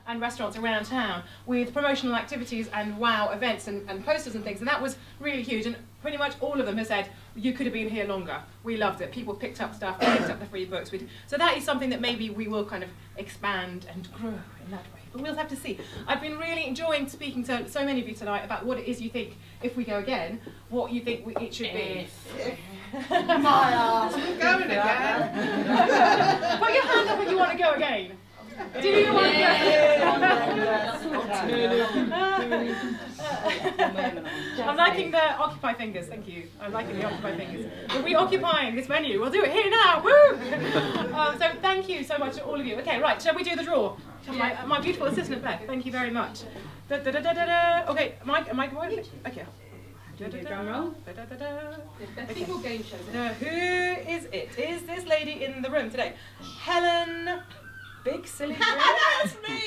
and restaurants around town with promotional activities and wow events and posters and things, and that was really huge. And pretty much all of them have said, you could have been here longer. We loved it. People picked up stuff, picked up the free books. So that is something that maybe we will kind of expand and grow in that way. But we'll have to see. I've been really enjoying speaking to so many of you tonight about what it is you think, if we go again, what you think it should be. My ass, we're going again. Put your hand up if you want to go again. Do you want to I'm liking the occupy fingers, thank you. I'm liking the occupy fingers. We'll be occupying this venue. We'll do it here now. Woo! So thank you so much to all of you. Okay, right, shall we do the draw? My beautiful assistant Beth, thank you very much. Okay, Mike, okay. Drum roll. People game shows. Who is it? Is this lady in the room today? Helen Big Silly That's me!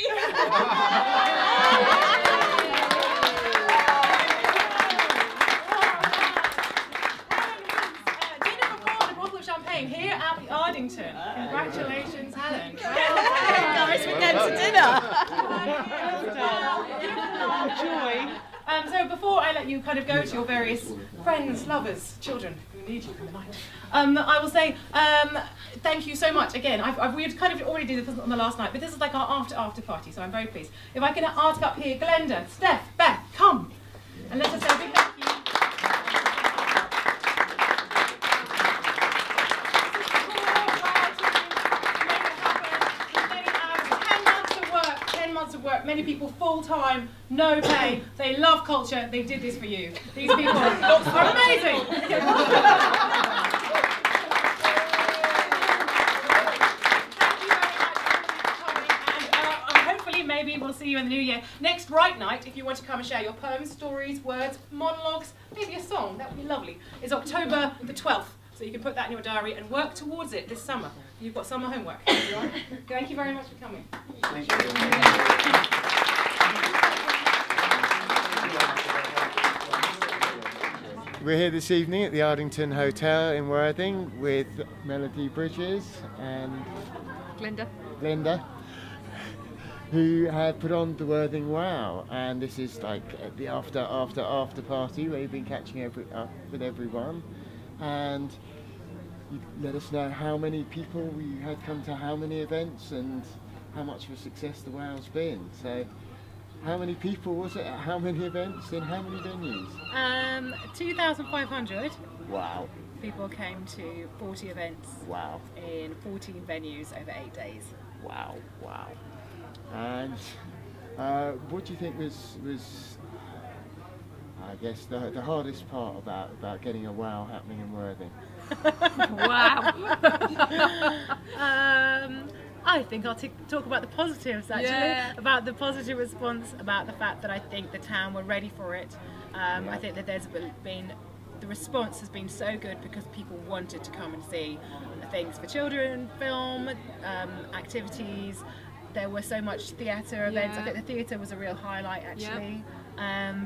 Champagne here at the Ardington. Congratulations, Helen. Guys, we're going to dinner. Joy. So before I let you kind of go to your various friends, lovers, children who need you in the night, I will say thank you so much again. We've kind of already did this on the last night, but this is like our after party, so I'm very pleased. If I can ask up here, Glenda, Steph, Beth, come and let us say a big thank you. 10 months of work, many people full-time, no pay, they love culture, they did this for you. These people are amazing! Maybe we'll see you in the new year. Next Bright Night, if you want to come and share your poems, stories, words, monologues, maybe a song, that would be lovely, is October the 12th. So you can put that in your diary and work towards it this summer. You've got summer homework. Thank you very much for coming. Thank you. We're here this evening at the Ardington Hotel in Worthing with Melody Bridges and Glenda, who have put on the Worthing Wow, and this is like the after party where you've been catching up with everyone, and you let us know how many people we had come to how many events and how much of a success the Wow's been. So how many people was it at how many events in how many venues? 2,500. Wow. People came to 40 events. Wow. In 14 venues over 8 days. Wow, wow. And what do you think was I guess the hardest part about getting a wow happening in Worthing? Wow. I think I'll talk about the positives actually, about the positive response, about the fact that I think the town were ready for it. I think that the response has been so good because people wanted to come and see things for children, film, activities. There was so much theatre events. I think the theatre was a real highlight actually.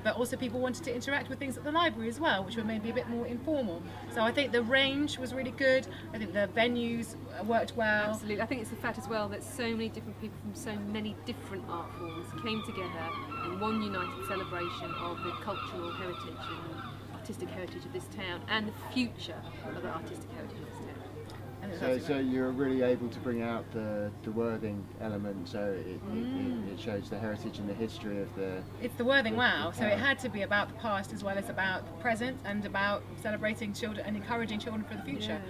But also people wanted to interact with things at the library as well, which were maybe a bit more informal. So I think the range was really good. I think the venues worked well. Absolutely. I think it's the fact as well that so many different people from so many different art forms came together in one united celebration of the cultural heritage and artistic heritage of this town and the future of the artistic heritage of this town. So you're really able to bring out the Worthing element, so it shows the heritage and the history of the... It's the Worthing Wow, so it had to be about the past as well as about the present and about celebrating children and encouraging children for the future.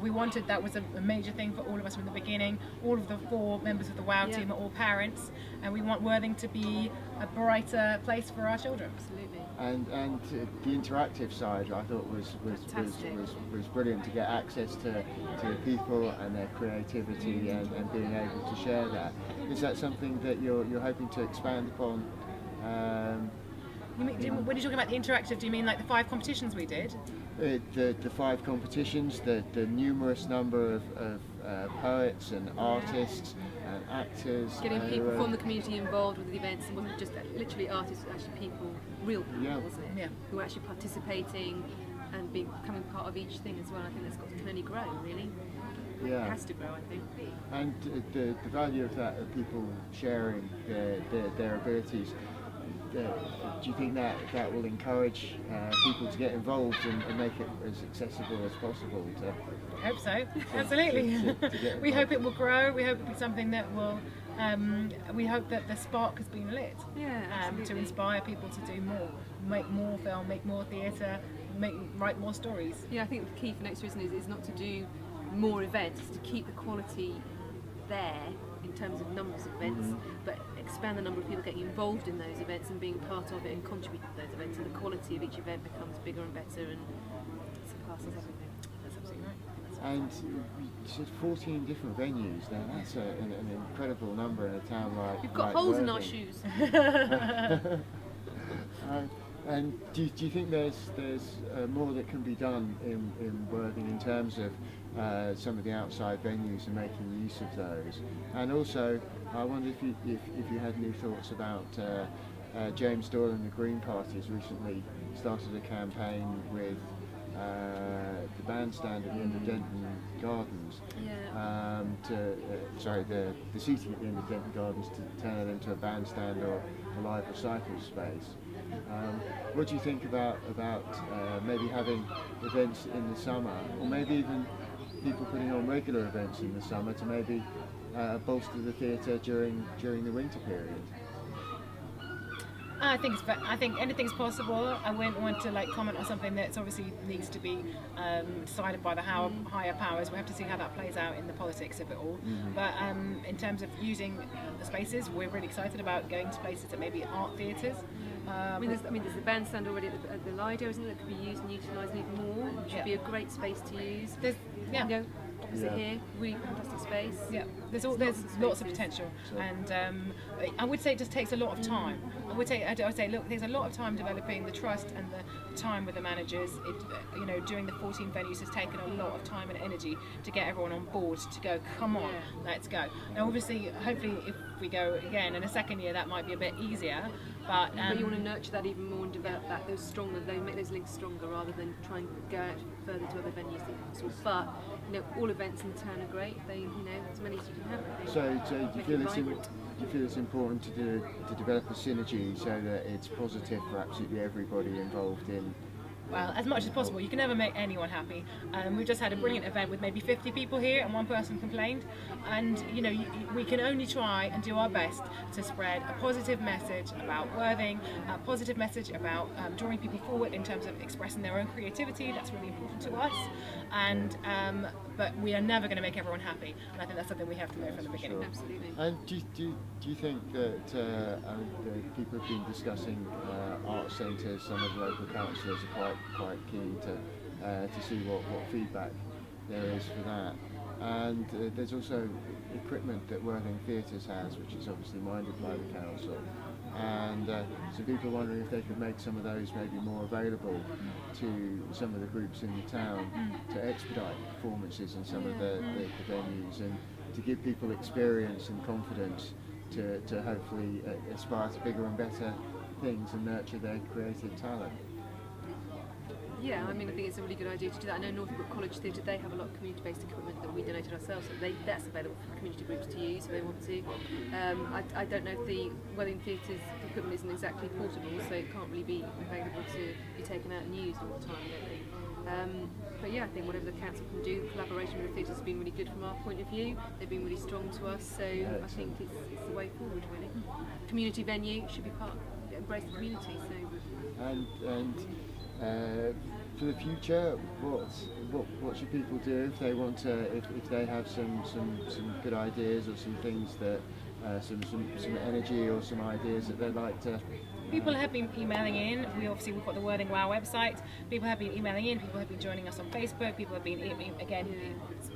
We wanted, that was a major thing for all of us from the beginning. All of the 4 members of the WOW team are all parents, and we want Worthing to be a brighter place for our children. Absolutely. And the interactive side, I thought was brilliant, to get access to people and their creativity and being able to share that. Is that something that you're hoping to expand upon? When you're talking about the interactive, do you mean like the 5 competitions we did? The 5 competitions, the numerous number of poets and artists and actors. Getting people from the community involved with the events, and wasn't just literally artists, but actually people, real people, wasn't it? Who were actually participating and becoming part of each thing as well. I think that's got to only grow, really. It has to grow, I think. And the value of that, of people sharing their abilities, do you think that will encourage people to get involved and make it as accessible as possible? I hope so, absolutely. We hope it will grow, we hope it will be something that will, we hope that the spark has been lit to inspire people to do more, make more film, make more theatre, write more stories. Yeah, I think the key for next year is not to do more events, it's to keep the quality there in terms of numbers of events, but expand the number of people getting involved in those events and being part of it and contributing to those events, and the quality of each event becomes bigger and better and surpasses everything. That's absolutely right. And you said 14 different venues. Now that's an incredible number in a town like We've got holes in our shoes. And do you think there's more that can be done in Worthing in terms of some of the outside venues and making use of those? And also, I wonder if you had any thoughts about James Doyle and the Green Party has recently started a campaign with the bandstand at the end of Denton Gardens, the seating at the end of Denton Gardens to turn it into a bandstand or a live recycle space. What do you think about maybe having events in the summer, or maybe even people putting on regular events in the summer to maybe bolster the theatre during the winter period? I think anything's possible. I wouldn't want to comment on something that obviously needs to be decided by the higher powers. We have to see how that plays out in the politics of it all. But in terms of using the spaces, we're really excited about going to places that maybe aren't theatres. There's the bandstand already at the Lido, isn't it? That could be used and utilised even more. It should be a great space to use. Opposite here, really fantastic space. Yeah, there's lots of potential, and I would say it just takes a lot of time. I would say, look, it takes a lot of time developing the trust and the time with the managers. Doing the 14 venues has taken a lot of time and energy to get everyone on board to go, come on, let's go. Now, obviously, hopefully, if we go again in a second year, that might be a bit easier. But you want to nurture that even more and develop that, make those links stronger rather than try and go out further to other venues that possible. But all events in town are great. As many as you can have. So do you feel it's important to develop a synergy so that it's positive for absolutely everybody involved in? Well, as much as possible. You can never make anyone happy. We've just had a brilliant event with maybe 50 people here and one person complained, and we can only try and do our best to spread a positive message about Worthing, a positive message about drawing people forward in terms of expressing their own creativity. That's really important to us, and but we are never going to make everyone happy, and I think that's something we have to know from the beginning. Sure. Absolutely. And do you think that people have been discussing art centres? Some of the local councillors are quite keen to see what feedback there is for that. And there's also equipment that Worthing Theatres has, which is obviously minded by the council. And so people are wondering if they could make some of those maybe more available to some of the groups in the town to expedite performances in some of the venues, and to give people experience and confidence to hopefully aspire to bigger and better things and nurture their creative talent. Yeah, I think it's a really good idea to do that. I know Norfolk College Theatre, they have a lot of community-based equipment that we donated ourselves, so that's available for community groups to use if they want to. I don't know if the Worthing Theatre's equipment isn't exactly portable, so it can't really be available to be taken out and used all the time, I don't think. But yeah, I think whatever the council can do, the collaboration with the theatres has been really good from our point of view. They've been really strong to us, so I think it's the way forward, really. Community venue should be embrace the community. So. And for the future, what should people do if they want to, if they have some good ideas or some things that some energy or some ideas that they'd like to? People have been emailing in. We've got the Worthing Wow website. People have been emailing in. People have been joining us on Facebook. People have been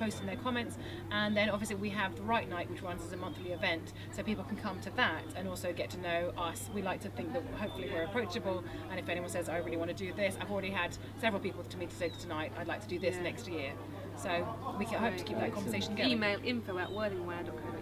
posting their comments. And then obviously we have the Right Night, which runs as a monthly event, so people can come to that and also get to know us. We like to think that hopefully we're approachable. And if anyone says, "I really want to do this," I've already had several people to me to say tonight, "I'd like to do this next year." So we can hope to keep that conversation going. Email info@worthingwow.co.uk.